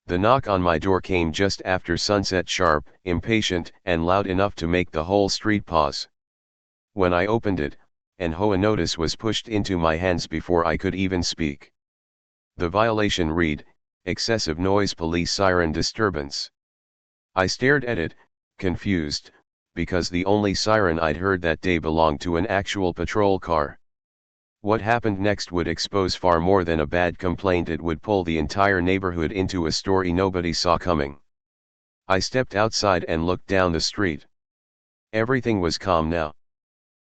The knock on my door came just after sunset, sharp, impatient, and loud enough to make the whole street pause. When I opened it, an HOA notice was pushed into my hands before I could even speak. The violation read, excessive noise police siren disturbance. I stared at it, confused, because the only siren I'd heard that day belonged to an actual patrol car. What happened next would expose far more than a bad complaint. It would pull the entire neighborhood into a story nobody saw coming. I stepped outside and looked down the street. Everything was calm now.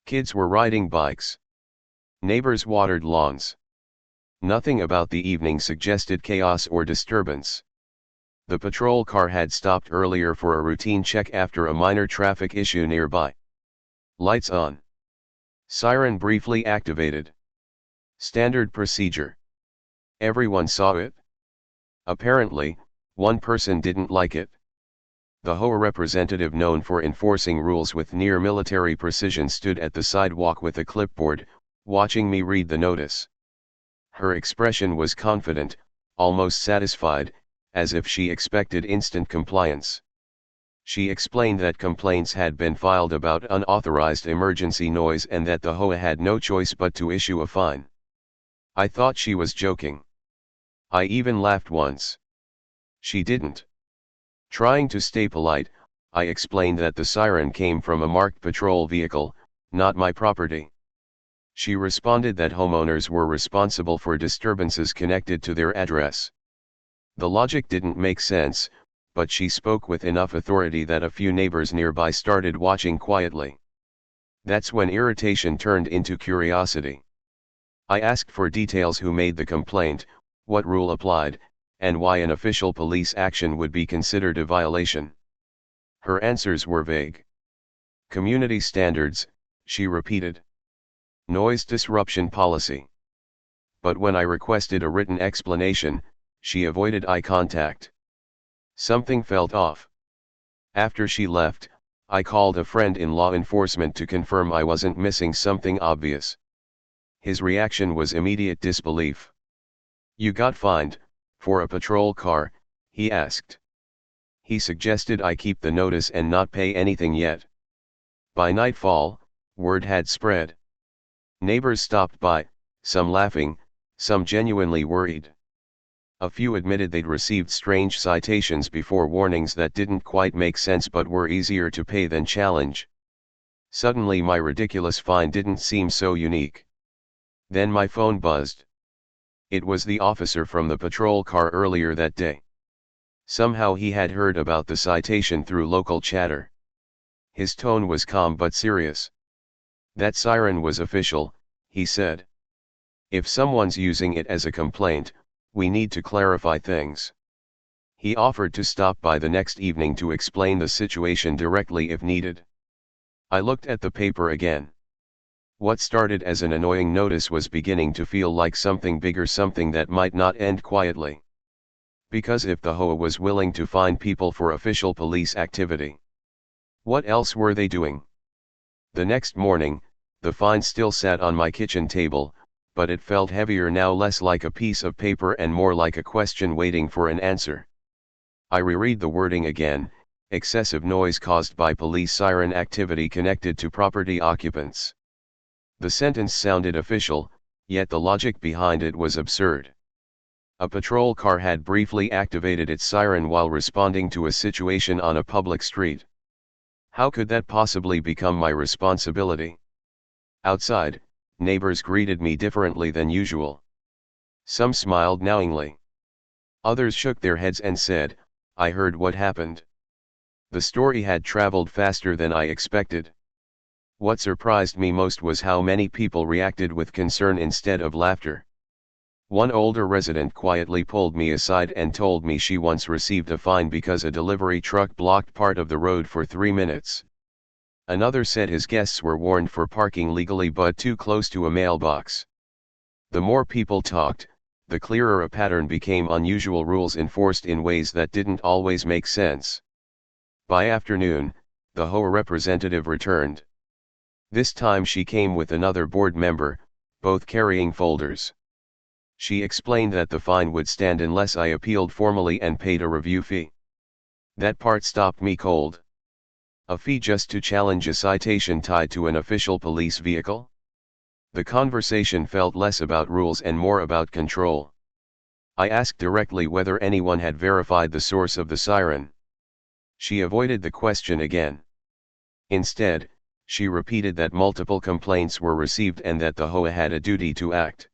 Kids were riding bikes. Neighbors watered lawns. Nothing about the evening suggested chaos or disturbance. The patrol car had stopped earlier for a routine check after a minor traffic issue nearby. Lights on. Siren briefly activated. Standard procedure. Everyone saw it. Apparently, one person didn't like it. The HOA representative known for enforcing rules with near military precision stood at the sidewalk with a clipboard, watching me read the notice. Her expression was confident, almost satisfied, as if she expected instant compliance. She explained that complaints had been filed about unauthorized emergency noise and that the HOA had no choice but to issue a fine. I thought she was joking. I even laughed once. She didn't. Trying to stay polite, I explained that the siren came from a marked patrol vehicle, not my property. She responded that homeowners were responsible for disturbances connected to their address. The logic didn't make sense, but she spoke with enough authority that a few neighbors nearby started watching quietly. That's when irritation turned into curiosity. I asked for details: who made the complaint, what rule applied, and why an official police action would be considered a violation. Her answers were vague. Community standards, she repeated. Noise disruption policy. But when I requested a written explanation, she avoided eye contact. Something felt off. After she left, I called a friend in law enforcement to confirm I wasn't missing something obvious. His reaction was immediate disbelief. "You got fined for a patrol car?" he asked. He suggested I keep the notice and not pay anything yet. By nightfall, word had spread. Neighbors stopped by, some laughing, some genuinely worried. A few admitted they'd received strange citations before, warnings that didn't quite make sense but were easier to pay than challenge. Suddenly my ridiculous fine didn't seem so unique. Then my phone buzzed. It was the officer from the patrol car earlier that day. Somehow he had heard about the citation through local chatter. His tone was calm but serious. "That siren was official," he said. "If someone's using it as a complaint, we need to clarify things." He offered to stop by the next evening to explain the situation directly if needed. I looked at the paper again. What started as an annoying notice was beginning to feel like something bigger, something that might not end quietly. Because if the HOA was willing to fine people for official police activity, what else were they doing? The next morning, the fine still sat on my kitchen table, but it felt heavier now, less like a piece of paper and more like a question waiting for an answer. I reread the wording again: excessive noise caused by police siren activity connected to property occupants. The sentence sounded official, yet the logic behind it was absurd. A patrol car had briefly activated its siren while responding to a situation on a public street. How could that possibly become my responsibility? Outside, neighbors greeted me differently than usual. Some smiled knowingly. Others shook their heads and said, "I heard what happened." The story had traveled faster than I expected. What surprised me most was how many people reacted with concern instead of laughter. One older resident quietly pulled me aside and told me she once received a fine because a delivery truck blocked part of the road for 3 minutes. Another said his guests were warned for parking legally but too close to a mailbox. The more people talked, the clearer a pattern became: unusual rules enforced in ways that didn't always make sense. By afternoon, the HOA representative returned. This time she came with another board member, both carrying folders. She explained that the fine would stand unless I appealed formally and paid a review fee. That part stopped me cold. A fee just to challenge a citation tied to an official police vehicle? The conversation felt less about rules and more about control. I asked directly whether anyone had verified the source of the siren. She avoided the question again. Instead, she repeated that multiple complaints were received and that the HOA had a duty to act.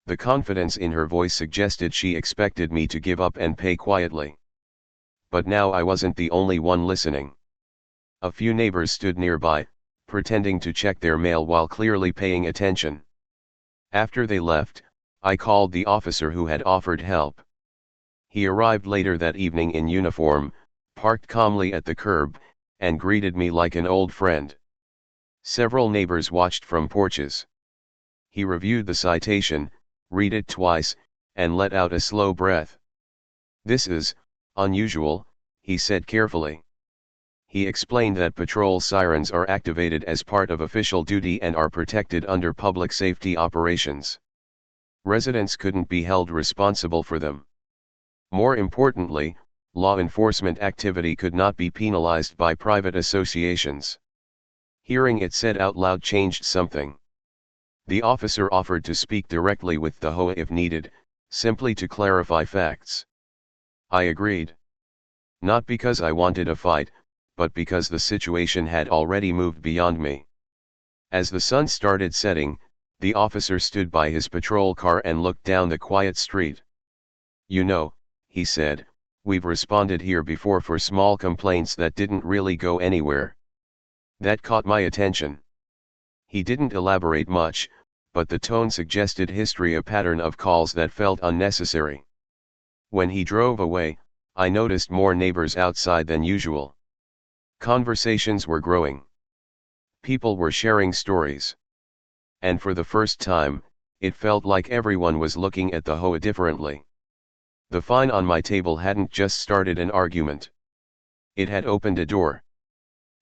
The confidence in her voice suggested she expected me to give up and pay quietly. But now I wasn't the only one listening. A few neighbors stood nearby, pretending to check their mail while clearly paying attention. After they left, I called the officer who had offered help. He arrived later that evening in uniform, parked calmly at the curb, and greeted me like an old friend. Several neighbors watched from porches. He reviewed the citation, read it twice, and let out a slow breath. "This is unusual," he said carefully. He explained that patrol sirens are activated as part of official duty and are protected under public safety operations. Residents couldn't be held responsible for them. More importantly, law enforcement activity could not be penalized by private associations. Hearing it said out loud changed something. The officer offered to speak directly with the HOA if needed, simply to clarify facts. I agreed. Not because I wanted a fight, but because the situation had already moved beyond me. As the sun started setting, the officer stood by his patrol car and looked down the quiet street. "You know," he said, "we've responded here before for small complaints that didn't really go anywhere." That caught my attention. He didn't elaborate much, but the tone suggested history, a pattern of calls that felt unnecessary. When he drove away, I noticed more neighbors outside than usual. Conversations were growing. People were sharing stories. And for the first time, it felt like everyone was looking at the HOA differently. The fine on my table hadn't just started an argument. It had opened a door.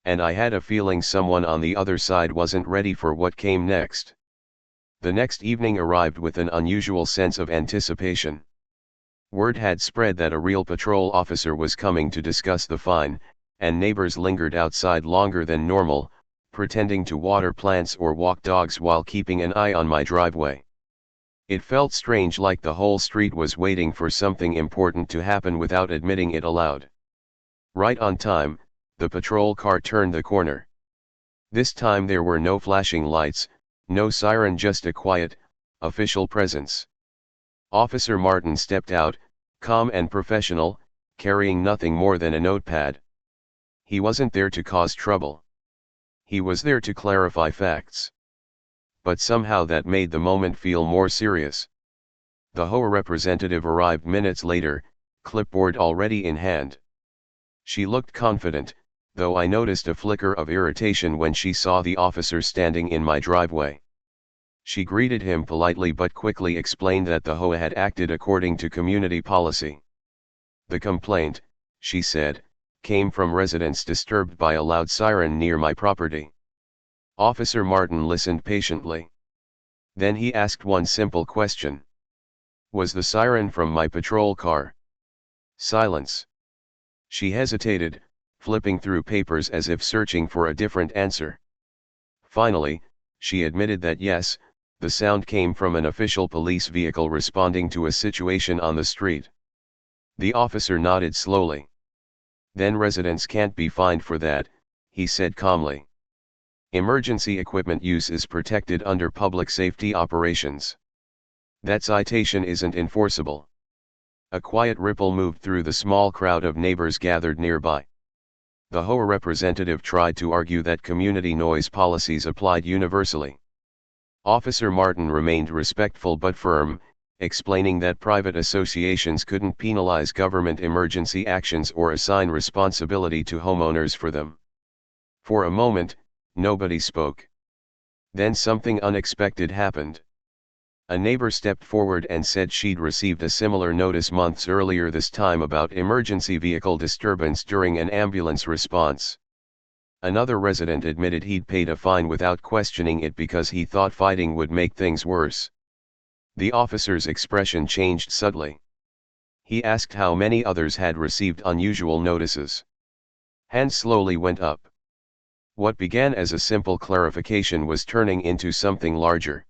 And I had a feeling someone on the other side wasn't ready for what came next. The next evening arrived with an unusual sense of anticipation. Word had spread that a real patrol officer was coming to discuss the fine, and neighbors lingered outside longer than normal, pretending to water plants or walk dogs while keeping an eye on my driveway. It felt strange, like the whole street was waiting for something important to happen without admitting it aloud. Right on time, the patrol car turned the corner. This time there were no flashing lights, no siren, just a quiet, official presence. Officer Martin stepped out, calm and professional, carrying nothing more than a notepad. He wasn't there to cause trouble. He was there to clarify facts. But somehow that made the moment feel more serious. The HOA representative arrived minutes later, clipboard already in hand. She looked confident, though I noticed a flicker of irritation when she saw the officer standing in my driveway. She greeted him politely but quickly explained that the HOA had acted according to community policy. The complaint, she said, came from residents disturbed by a loud siren near my property. Officer Martin listened patiently. Then he asked one simple question. "Was the siren from my patrol car?" Silence. She hesitated, flipping through papers as if searching for a different answer. Finally, she admitted that yes, the sound came from an official police vehicle responding to a situation on the street. The officer nodded slowly. "Then residents can't be fined for that," he said calmly. "Emergency equipment use is protected under public safety operations. That citation isn't enforceable." A quiet ripple moved through the small crowd of neighbors gathered nearby. The HOA representative tried to argue that community noise policies applied universally. Officer Martin remained respectful but firm, explaining that private associations couldn't penalize government emergency actions or assign responsibility to homeowners for them. For a moment, nobody spoke. Then something unexpected happened. A neighbor stepped forward and said she'd received a similar notice months earlier, this time about emergency vehicle disturbance during an ambulance response. Another resident admitted he'd paid a fine without questioning it because he thought fighting would make things worse. The officer's expression changed subtly. He asked how many others had received unusual notices. Hands slowly went up. What began as a simple clarification was turning into something larger.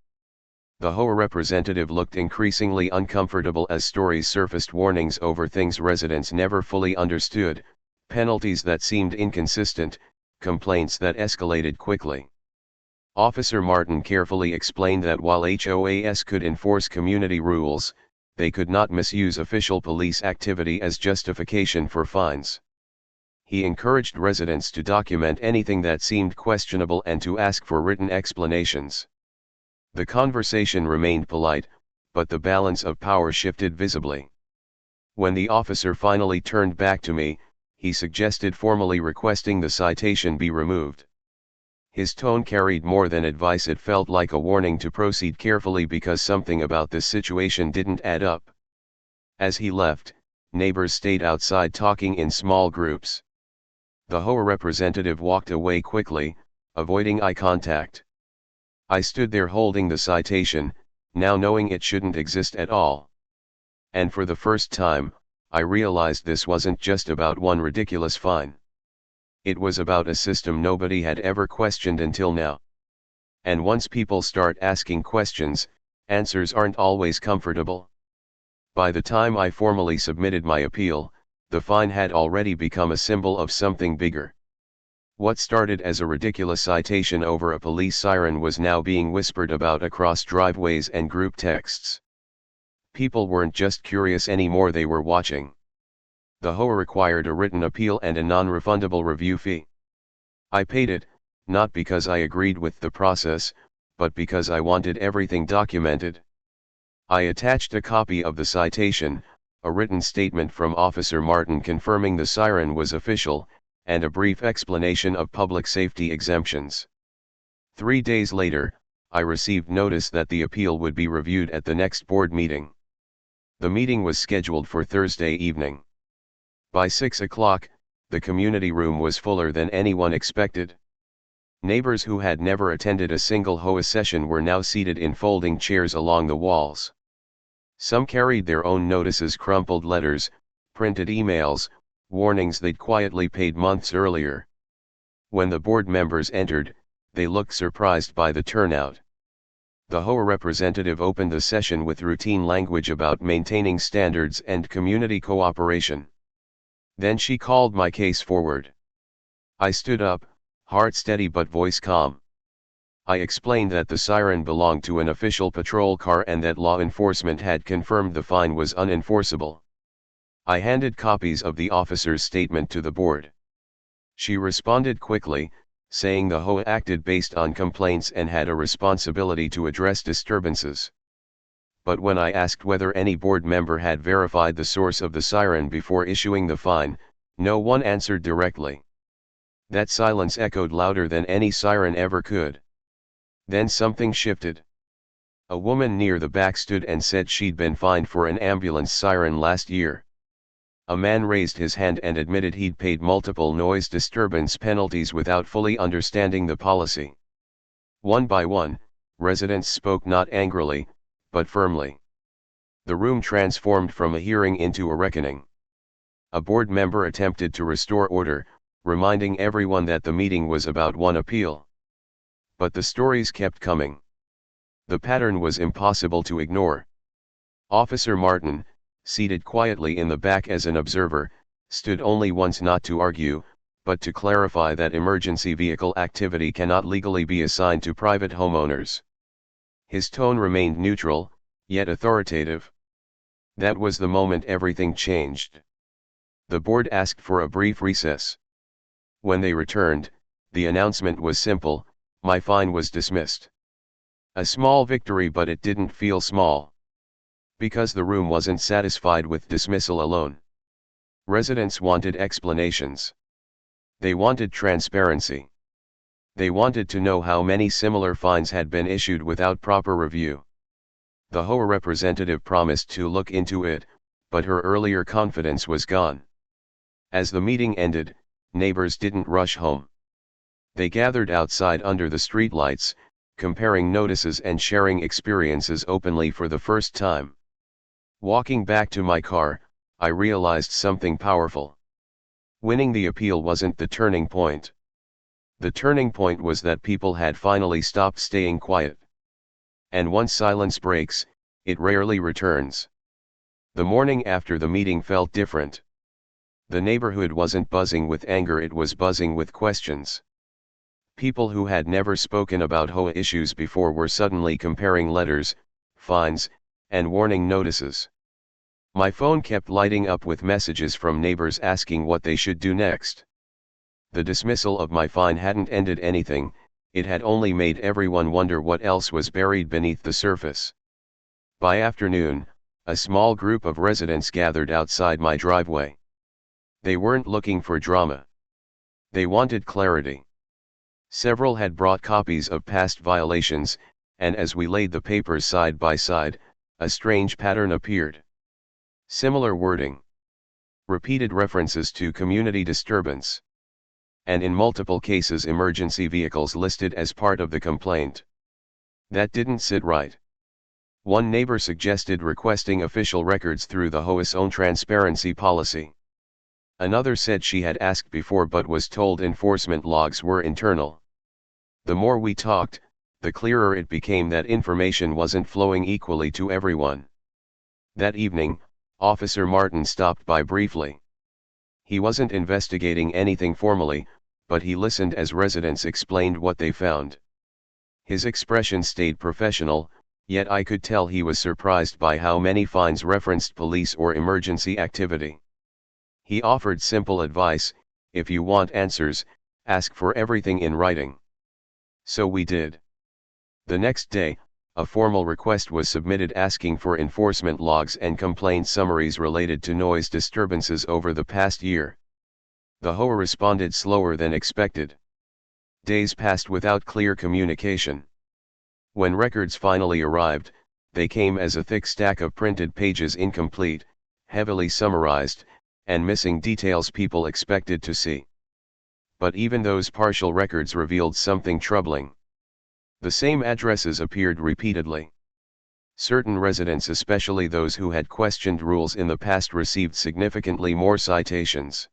The HOA representative looked increasingly uncomfortable as stories surfaced, warnings over things residents never fully understood, penalties that seemed inconsistent, complaints that escalated quickly. Officer Martin carefully explained that while HOAs could enforce community rules, they could not misuse official police activity as justification for fines. He encouraged residents to document anything that seemed questionable and to ask for written explanations. The conversation remained polite, but the balance of power shifted visibly. When the officer finally turned back to me, he suggested formally requesting the citation be removed. His tone carried more than advice, it felt like a warning to proceed carefully because something about this situation didn't add up. As he left, neighbors stayed outside talking in small groups. The HOA representative walked away quickly, avoiding eye contact. I stood there holding the citation, now knowing it shouldn't exist at all. And for the first time, I realized this wasn't just about one ridiculous fine. It was about a system nobody had ever questioned until now. And once people start asking questions, answers aren't always comfortable. By the time I formally submitted my appeal, the fine had already become a symbol of something bigger. What started as a ridiculous citation over a police siren was now being whispered about across driveways and group texts. People weren't just curious anymore, they were watching. The HOA required a written appeal and a non-refundable review fee. I paid it, not because I agreed with the process, but because I wanted everything documented. I attached a copy of the citation, a written statement from Officer Martin confirming the siren was official, and a brief explanation of public safety exemptions. 3 days later, I received notice that the appeal would be reviewed at the next board meeting. The meeting was scheduled for Thursday evening. By 6 o'clock, the community room was fuller than anyone expected. Neighbors who had never attended a single HOA session were now seated in folding chairs along the walls. Some carried their own notices, crumpled letters, printed emails, warnings they'd quietly paid months earlier. When the board members entered, they looked surprised by the turnout. The HOA representative opened the session with routine language about maintaining standards and community cooperation. Then she called my case forward. I stood up, heart steady but voice calm. I explained that the siren belonged to an official patrol car and that law enforcement had confirmed the fine was unenforceable. I handed copies of the officer's statement to the board. She responded quickly, saying the HOA acted based on complaints and had a responsibility to address disturbances. But when I asked whether any board member had verified the source of the siren before issuing the fine, no one answered directly. That silence echoed louder than any siren ever could. Then something shifted. A woman near the back stood and said she'd been fined for an ambulance siren last year. A man raised his hand and admitted he'd paid multiple noise disturbance penalties without fully understanding the policy. One by one, residents spoke, not angrily, but firmly. The room transformed from a hearing into a reckoning. A board member attempted to restore order, reminding everyone that the meeting was about one appeal. But the stories kept coming. The pattern was impossible to ignore. Officer Martin, seated quietly in the back as an observer, stood only once, not to argue, but to clarify that emergency vehicle activity cannot legally be assigned to private homeowners. His tone remained neutral, yet authoritative. That was the moment everything changed. The board asked for a brief recess. When they returned, the announcement was simple: my fine was dismissed. A small victory, but it didn't feel small. Because the room wasn't satisfied with dismissal alone. Residents wanted explanations. They wanted transparency. They wanted to know how many similar fines had been issued without proper review. The HOA representative promised to look into it, but her earlier confidence was gone. As the meeting ended, neighbors didn't rush home. They gathered outside under the streetlights, comparing notices and sharing experiences openly for the first time. Walking back to my car, I realized something powerful. Winning the appeal wasn't the turning point. The turning point was that people had finally stopped staying quiet. And once silence breaks, it rarely returns. The morning after the meeting felt different. The neighborhood wasn't buzzing with anger, it was buzzing with questions. People who had never spoken about HOA issues before were suddenly comparing letters, fines, and warning notices. My phone kept lighting up with messages from neighbors asking what they should do next. The dismissal of my fine hadn't ended anything, it had only made everyone wonder what else was buried beneath the surface. By afternoon, a small group of residents gathered outside my driveway. They weren't looking for drama. They wanted clarity. Several had brought copies of past violations, and as we laid the papers side by side, a strange pattern appeared. Similar wording. Repeated references to community disturbance. And in multiple cases emergency vehicles listed as part of the complaint. That didn't sit right. One neighbor suggested requesting official records through the HOA's own transparency policy. Another said she had asked before but was told enforcement logs were internal. The more we talked, the clearer it became that information wasn't flowing equally to everyone. That evening, Officer Martin stopped by briefly. He wasn't investigating anything formally, but he listened as residents explained what they found. His expression stayed professional, yet I could tell he was surprised by how many fines referenced police or emergency activity. He offered simple advice: if you want answers, ask for everything in writing. So we did. The next day, a formal request was submitted asking for enforcement logs and complaint summaries related to noise disturbances over the past year. The HOA responded slower than expected. Days passed without clear communication. When records finally arrived, they came as a thick stack of printed pages, incomplete, heavily summarized, and missing details people expected to see. But even those partial records revealed something troubling. The same addresses appeared repeatedly. Certain residents, especially those who had questioned rules in the past, received significantly more citations.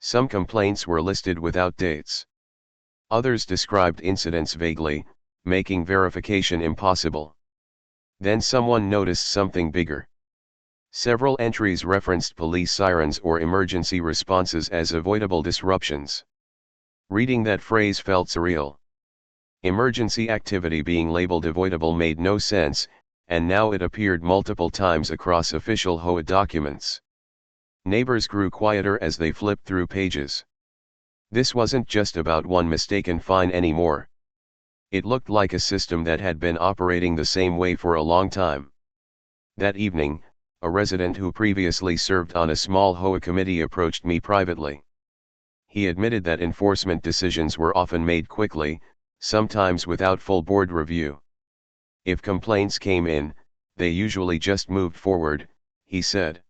Some complaints were listed without dates. Others described incidents vaguely, making verification impossible. Then someone noticed something bigger. Several entries referenced police sirens or emergency responses as avoidable disruptions. Reading that phrase felt surreal. Emergency activity being labeled avoidable made no sense, and now it appeared multiple times across official HOA documents. Neighbors grew quieter as they flipped through pages. This wasn't just about one mistaken fine anymore. It looked like a system that had been operating the same way for a long time. That evening, a resident who previously served on a small HOA committee approached me privately. He admitted that enforcement decisions were often made quickly, sometimes without full board review. If complaints came in, they usually just moved forward, he said.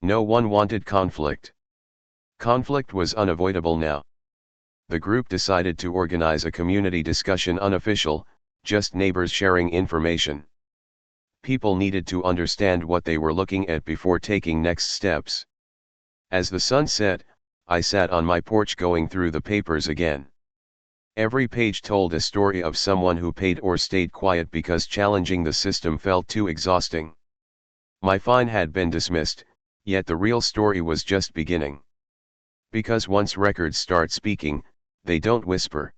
No one wanted conflict. Conflict was unavoidable now. The group decided to organize a community discussion, unofficial, just neighbors sharing information. People needed to understand what they were looking at before taking next steps. As the sun set, I sat on my porch going through the papers again. Every page told a story of someone who paid or stayed quiet because challenging the system felt too exhausting. My fine had been dismissed, yet the real story was just beginning. Because once records start speaking, they don't whisper.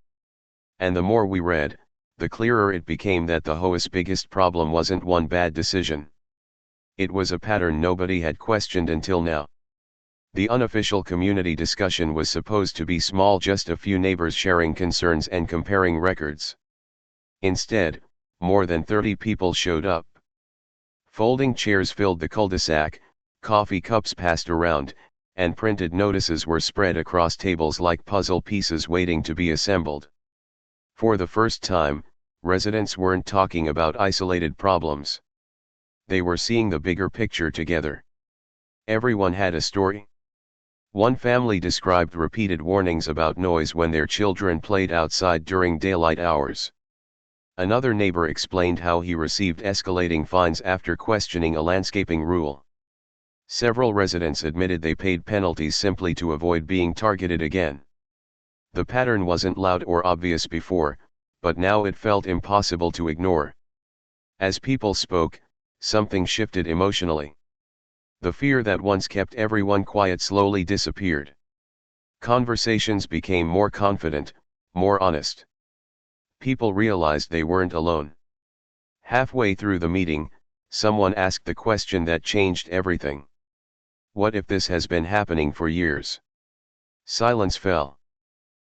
And the more we read, the clearer it became that the HOA's biggest problem wasn't one bad decision. It was a pattern nobody had questioned until now. The unofficial community discussion was supposed to be small, just a few neighbors sharing concerns and comparing records. Instead, more than 30 people showed up. Folding chairs filled the cul-de-sac, coffee cups passed around, and printed notices were spread across tables like puzzle pieces waiting to be assembled. For the first time, residents weren't talking about isolated problems. They were seeing the bigger picture together. Everyone had a story. One family described repeated warnings about noise when their children played outside during daylight hours. Another neighbor explained how he received escalating fines after questioning a landscaping rule. Several residents admitted they paid penalties simply to avoid being targeted again. The pattern wasn't loud or obvious before, but now it felt impossible to ignore. As people spoke, something shifted emotionally. The fear that once kept everyone quiet slowly disappeared. Conversations became more confident, more honest. People realized they weren't alone. Halfway through the meeting, someone asked the question that changed everything. What if this has been happening for years? Silence fell.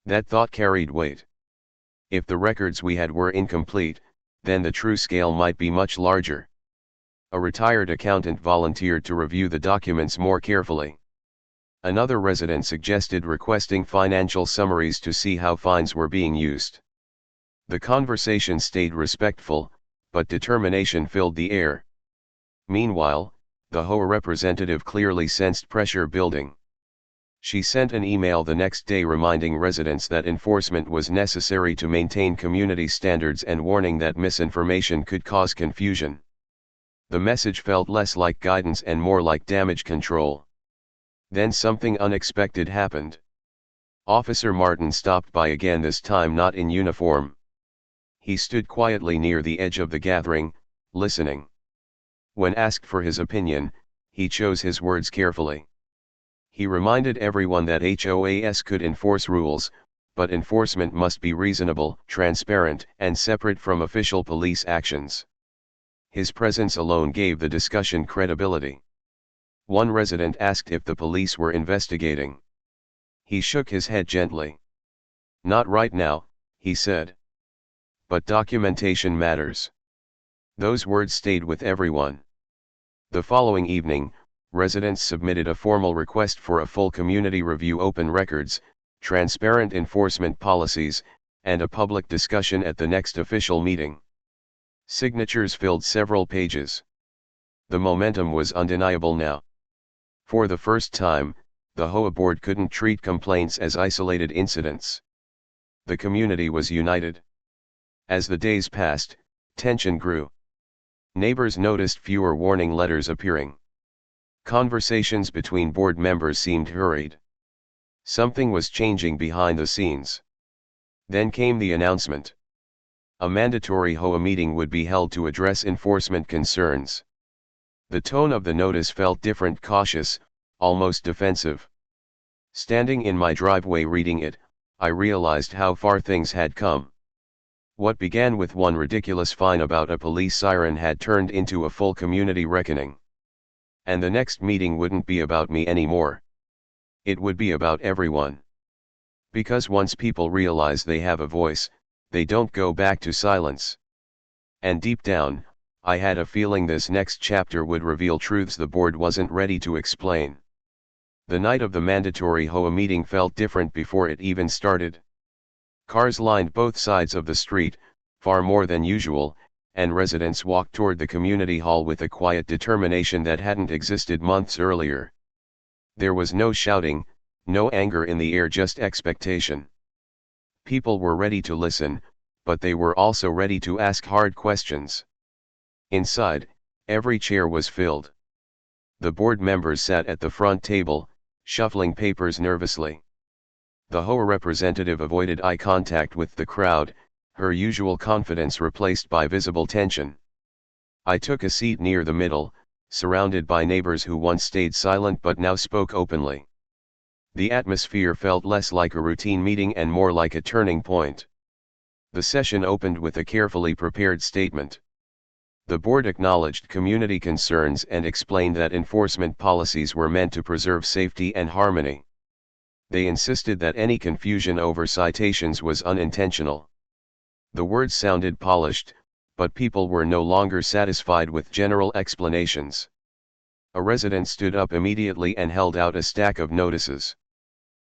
That thought carried weight. If the records we had were incomplete, then the true scale might be much larger. A retired accountant volunteered to review the documents more carefully. Another resident suggested requesting financial summaries to see how fines were being used. The conversation stayed respectful, but determination filled the air. Meanwhile, the HOA representative clearly sensed pressure building. She sent an email the next day reminding residents that enforcement was necessary to maintain community standards and warning that misinformation could cause confusion. The message felt less like guidance and more like damage control. Then something unexpected happened. Officer Martin stopped by again, this time not in uniform. He stood quietly near the edge of the gathering, listening. When asked for his opinion, he chose his words carefully. He reminded everyone that HOAs could enforce rules, but enforcement must be reasonable, transparent, and separate from official police actions. His presence alone gave the discussion credibility. One resident asked if the police were investigating. He shook his head gently. "Not right now," he said. "But documentation matters." Those words stayed with everyone. The following evening, residents submitted a formal request for a full community review, open records, transparent enforcement policies, and a public discussion at the next official meeting. Signatures filled several pages. The momentum was undeniable now. For the first time, the HOA board couldn't treat complaints as isolated incidents. The community was united. As the days passed, tension grew. Neighbors noticed fewer warning letters appearing. Conversations between board members seemed hurried. Something was changing behind the scenes. Then came the announcement. A mandatory HOA meeting would be held to address enforcement concerns. The tone of the notice felt different, cautious, almost defensive. Standing in my driveway reading it, I realized how far things had come. What began with one ridiculous fine about a police siren had turned into a full community reckoning. And the next meeting wouldn't be about me anymore. It would be about everyone. Because once people realize they have a voice, they don't go back to silence. And deep down, I had a feeling this next chapter would reveal truths the board wasn't ready to explain. The night of the mandatory HOA meeting felt different before it even started. Cars lined both sides of the street, far more than usual, and residents walked toward the community hall with a quiet determination that hadn't existed months earlier. There was no shouting, no anger in the air, just expectation. People were ready to listen, but they were also ready to ask hard questions. Inside, every chair was filled. The board members sat at the front table, shuffling papers nervously. The HOA representative avoided eye contact with the crowd, her usual confidence replaced by visible tension. I took a seat near the middle, surrounded by neighbors who once stayed silent but now spoke openly. The atmosphere felt less like a routine meeting and more like a turning point. The session opened with a carefully prepared statement. The board acknowledged community concerns and explained that enforcement policies were meant to preserve safety and harmony. They insisted that any confusion over citations was unintentional. The words sounded polished, but people were no longer satisfied with general explanations. A resident stood up immediately and held out a stack of notices.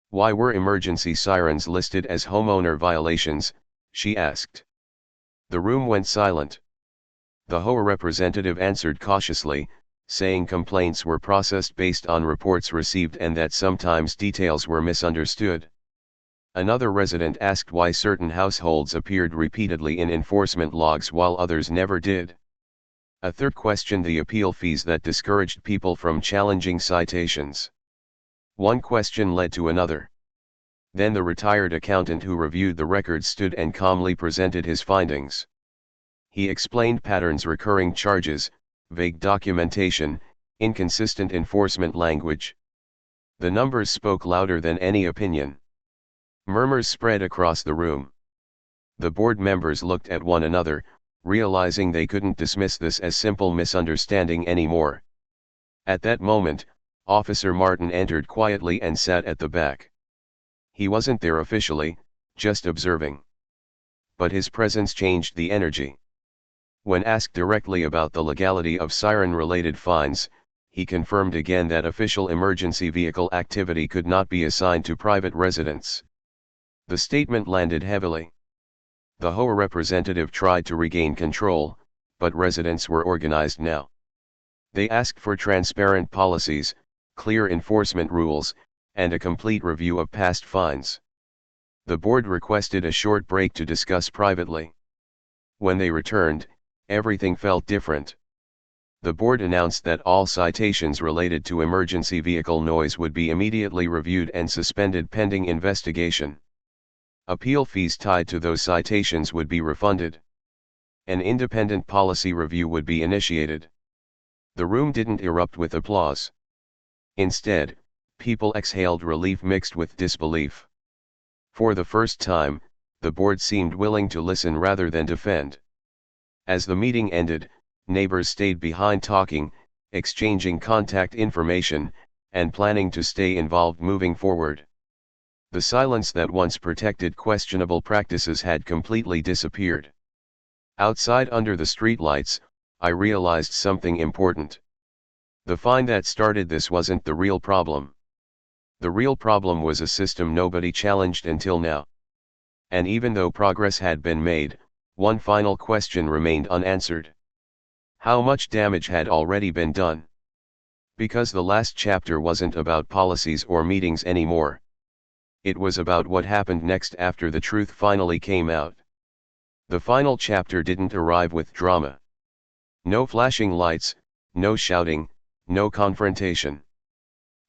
"Why were emergency sirens listed as homeowner violations?" she asked. The room went silent. The HOA representative answered cautiously, saying complaints were processed based on reports received and that sometimes details were misunderstood. Another resident asked why certain households appeared repeatedly in enforcement logs while others never did. A third questioned the appeal fees that discouraged people from challenging citations. One question led to another. Then the retired accountant who reviewed the records stood and calmly presented his findings. He explained patterns: recurring charges, vague documentation, inconsistent enforcement language. The numbers spoke louder than any opinion. Murmurs spread across the room. The board members looked at one another, realizing they couldn't dismiss this as simple misunderstanding anymore. At that moment, Officer Martin entered quietly and sat at the back. He wasn't there officially, just observing. But his presence changed the energy. When asked directly about the legality of siren-related fines, he confirmed again that official emergency vehicle activity could not be assigned to private residents. The statement landed heavily. The HOA representative tried to regain control, but residents were organized now. They asked for transparent policies, clear enforcement rules, and a complete review of past fines. The board requested a short break to discuss privately. When they returned, everything felt different. The board announced that all citations related to emergency vehicle noise would be immediately reviewed and suspended pending investigation. Appeal fees tied to those citations would be refunded. An independent policy review would be initiated. The room didn't erupt with applause. Instead, people exhaled relief mixed with disbelief. For the first time, the board seemed willing to listen rather than defend. As the meeting ended, neighbors stayed behind talking, exchanging contact information, and planning to stay involved moving forward. The silence that once protected questionable practices had completely disappeared. Outside under the streetlights, I realized something important. The fine that started this wasn't the real problem. The real problem was a system nobody challenged until now. And even though progress had been made, one final question remained unanswered. How much damage had already been done? Because the last chapter wasn't about policies or meetings anymore. It was about what happened next after the truth finally came out. The final chapter didn't arrive with drama. No flashing lights, no shouting, no confrontation.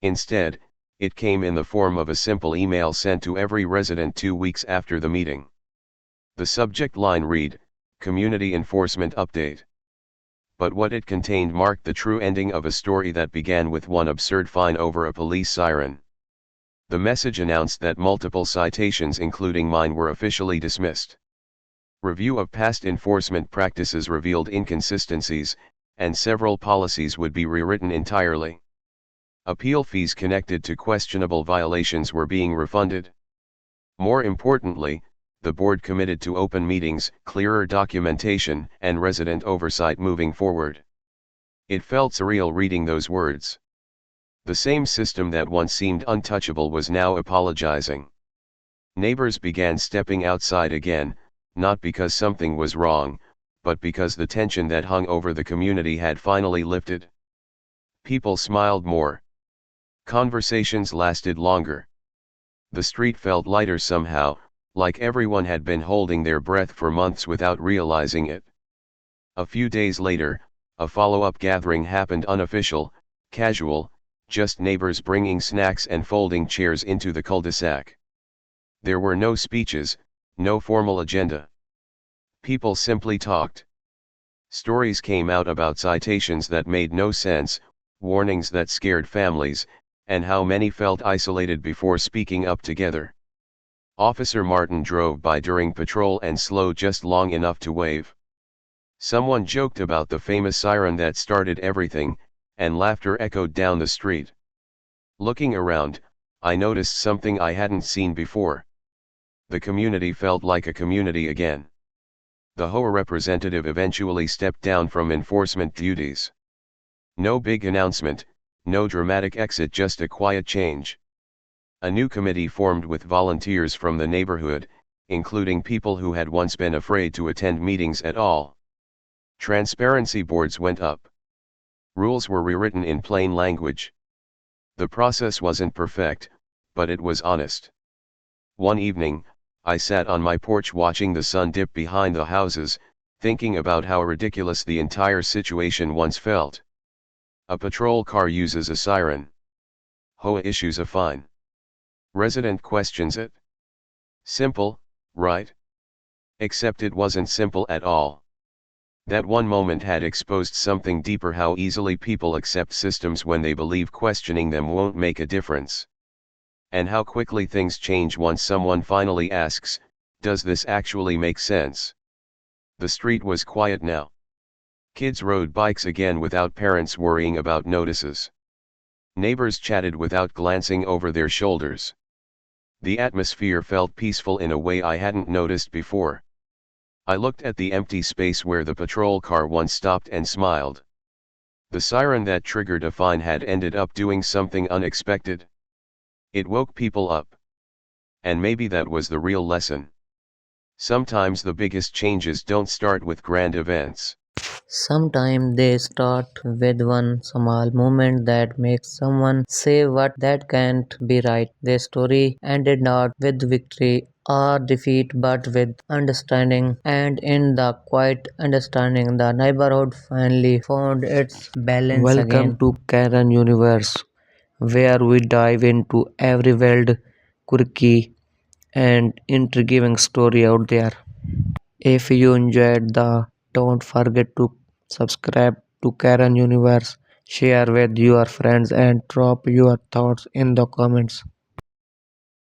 Instead, it came in the form of a simple email sent to every resident 2 weeks after the meeting. The subject line read, "Community Enforcement Update." But what it contained marked the true ending of a story that began with one absurd fine over a police siren. The message announced that multiple citations, including mine, were officially dismissed. Review of past enforcement practices revealed inconsistencies, and several policies would be rewritten entirely. Appeal fees connected to questionable violations were being refunded. More importantly, the board committed to open meetings, clearer documentation, and resident oversight moving forward. It felt surreal reading those words. The same system that once seemed untouchable was now apologizing. Neighbors began stepping outside again, not because something was wrong, but because the tension that hung over the community had finally lifted. People smiled more. Conversations lasted longer. The street felt lighter somehow, like everyone had been holding their breath for months without realizing it. A few days later, a follow-up gathering happened, unofficial, casual, just neighbors bringing snacks and folding chairs into the cul-de-sac. There were no speeches, no formal agenda. People simply talked. Stories came out about citations that made no sense, warnings that scared families, and how many felt isolated before speaking up together. Officer Martin drove by during patrol and slowed just long enough to wave. Someone joked about the famous siren that started everything, and laughter echoed down the street. Looking around, I noticed something I hadn't seen before. The community felt like a community again. The HOA representative eventually stepped down from enforcement duties. No big announcement, no dramatic exit, just a quiet change. A new committee formed with volunteers from the neighborhood, including people who had once been afraid to attend meetings at all. Transparency boards went up. Rules were rewritten in plain language. The process wasn't perfect, but it was honest. One evening, I sat on my porch watching the sun dip behind the houses, thinking about how ridiculous the entire situation once felt. A patrol car uses a siren. HOA issues a fine. Resident questions it. Simple, right? Except it wasn't simple at all. That one moment had exposed something deeper: how easily people accept systems when they believe questioning them won't make a difference. And how quickly things change once someone finally asks, does this actually make sense? The street was quiet now. Kids rode bikes again without parents worrying about notices. Neighbors chatted without glancing over their shoulders. The atmosphere felt peaceful in a way I hadn't noticed before. I looked at the empty space where the patrol car once stopped and smiled. The siren that triggered a fine had ended up doing something unexpected. It woke people up. And maybe that was the real lesson. Sometimes the biggest changes don't start with grand events. Sometimes they start with one small moment that makes someone say what that can't be right. Their story ended not with victory or defeat but with understanding, and in the quiet understanding, the neighborhood finally found its balance again. Welcome to Karen Universe, where we dive into every wild, quirky, and intriguing story out there. If you enjoyed the, don't forget to subscribe to Karen Universe, share with your friends and drop your thoughts in the comments.